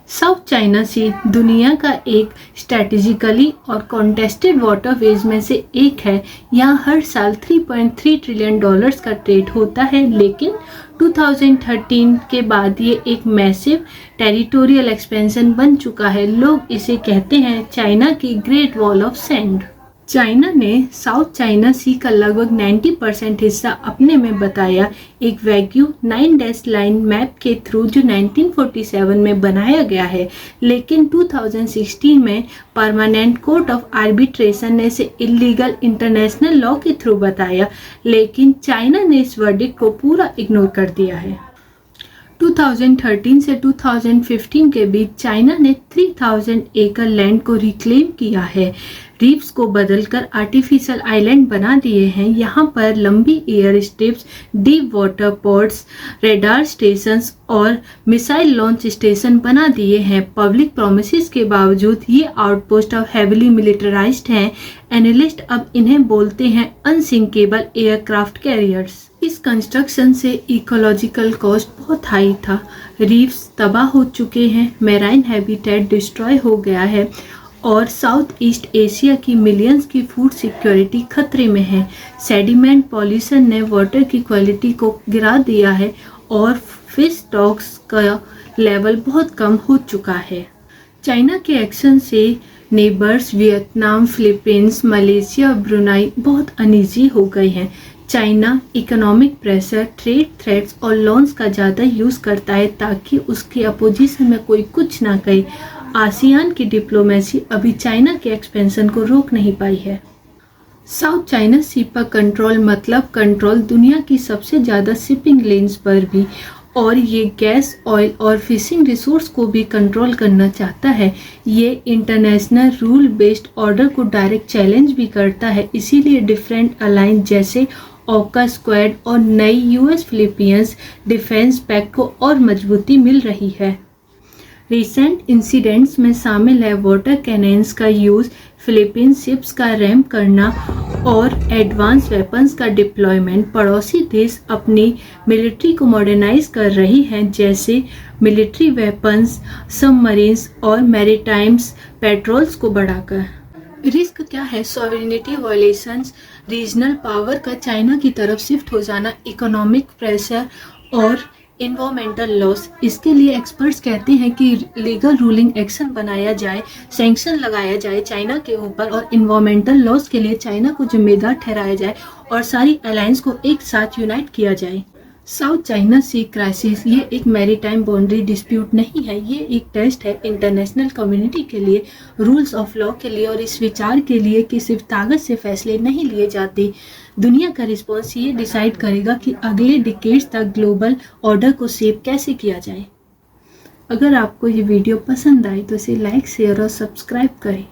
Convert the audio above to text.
South China सी दुनिया का एक स्ट्रेटेजिकली और कॉन्टेस्टेड वाटरवेज में से एक है। यहाँ हर साल 3.3 ट्रिलियन डॉलर्स का ट्रेड होता है, लेकिन 2013 के बाद ये एक मैसिव टेरिटोरियल एक्सपेंशन बन चुका है। लोग इसे कहते हैं चाइना की great wall of sand. China ने साउथ चाइना सी का लगभग 90% हिस्सा अपने में बताया एक वैग्यू 9 डैश लाइन मैप के थ्रू, जो 1947 में बनाया गया है, लेकिन 2016 में परमानेंट कोर्ट ऑफ आर्बिट्रेशन ने इसे इलीगल इंटरनेशनल लॉ के थ्रू बताया, लेकिन चाइना ने इस वर्डिक्ट को पूरा इग्नोर कर दिया है। 2013 से 2015 के बीच चाइना ने 3000 एकड़ लैंड को रिक्लेम किया है, रीफ्स को बदलकर आर्टिफिशियल आइलैंड बना दिए हैं। यहाँ पर लंबी air strips, deep water ports, radar stations और मिसाइल लॉन्च स्टेशन बना दिए हैं। पब्लिक प्रोमिसेस के बावजूद ये आउटपोस्ट अब हैविली मिलिटराइज्ड हैं। एनालिस्ट अब इन्हें बोलते हैं अनसिंकेबल एयरक्राफ्ट कैरियर्स। इस कंस्ट्रक्शन से इकोलॉजिकल कॉस्ट बहुत हाई था। रीफ्स तबाह हो चुके हैं, मैराइन हैबिटेट डिस्ट्रॉय हो गया है और साउथ ईस्ट एशिया की मिलियंस की फूड सिक्योरिटी खतरे में है। सेडिमेंट पॉल्यूशन ने वाटर की क्वालिटी को गिरा दिया है और फिश स्टॉक्स का लेवल बहुत कम हो चुका है। चाइना के एक्शन से नेबर्स वियतनाम, फिलीपींस, मलेशिया और ब्रुनाई बहुत अनईजी हो गए हैं। China economic pressure, trade threats और लोन्स का ज़्यादा यूज़ करता है ताकि उसके अपोजिशन में कोई कुछ ना कहे। आसियान की डिप्लोमेसी अभी चाइना के एक्सपेंशन को रोक नहीं पाई है। साउथ चाइना सी पर कंट्रोल मतलब कंट्रोल दुनिया की सबसे ज़्यादा शिपिंग लेन्स पर भी, और ये गैस, ऑयल और फिशिंग रिसोर्स को भी कंट्रोल करना चाहता है। ये इंटरनेशनल रूल बेस्ड ऑर्डर को डायरेक्ट चैलेंज भी करता है, इसीलिए डिफरेंट अलायंस जैसे ऑका स्क्वाड और नई यूएस फिलीपींस डिफेंस पैक्ट को और मजबूती मिल रही है। रिसेंट इंसिडेंट्स में शामिल है वाटर कैनन्स का यूज़, फिलीपीन शिप्स का रैम्प करना और एडवांस वेपन्स का डिप्लॉयमेंट। पड़ोसी देश अपनी मिलिट्री को मॉडर्नाइज कर रही हैं, जैसे मिलिट्री वेपन्स, सबमरीन्स और मैरीटाइम्स पेट्रोल्स को बढ़ाकर। रिस्क क्या है? सॉवरेनिटी वायलेशंस, रीजनल पावर का चाइना की तरफ शिफ्ट हो जाना, इकोनॉमिक प्रेशर और इन्वायरमेंटल लॉस। इसके लिए एक्सपर्ट्स कहते हैं कि लीगल रूलिंग एक्शन बनाया जाए, सैंक्शन लगाया जाए चाइना के ऊपर और इन्वायरमेंटल लॉस के लिए चाइना को जिम्मेदार ठहराया जाए और सारी अलायंस को एक साथ यूनाइट किया जाए। साउथ चाइना सी क्राइसिस ये एक मैरीटाइम बाउंड्री डिस्प्यूट नहीं है, ये एक टेस्ट है इंटरनेशनल कम्युनिटी के लिए, रूल्स ऑफ लॉ के लिए और इस विचार के लिए कि सिर्फ ताकत से फैसले नहीं लिए जाते। दुनिया का रिस्पॉन्स ये डिसाइड करेगा कि अगले डिकेड्स तक ग्लोबल ऑर्डर को शेप कैसे किया जाए। अगर आपको ये वीडियो पसंद आए तो इसे लाइक, शेयर और सब्सक्राइब करें।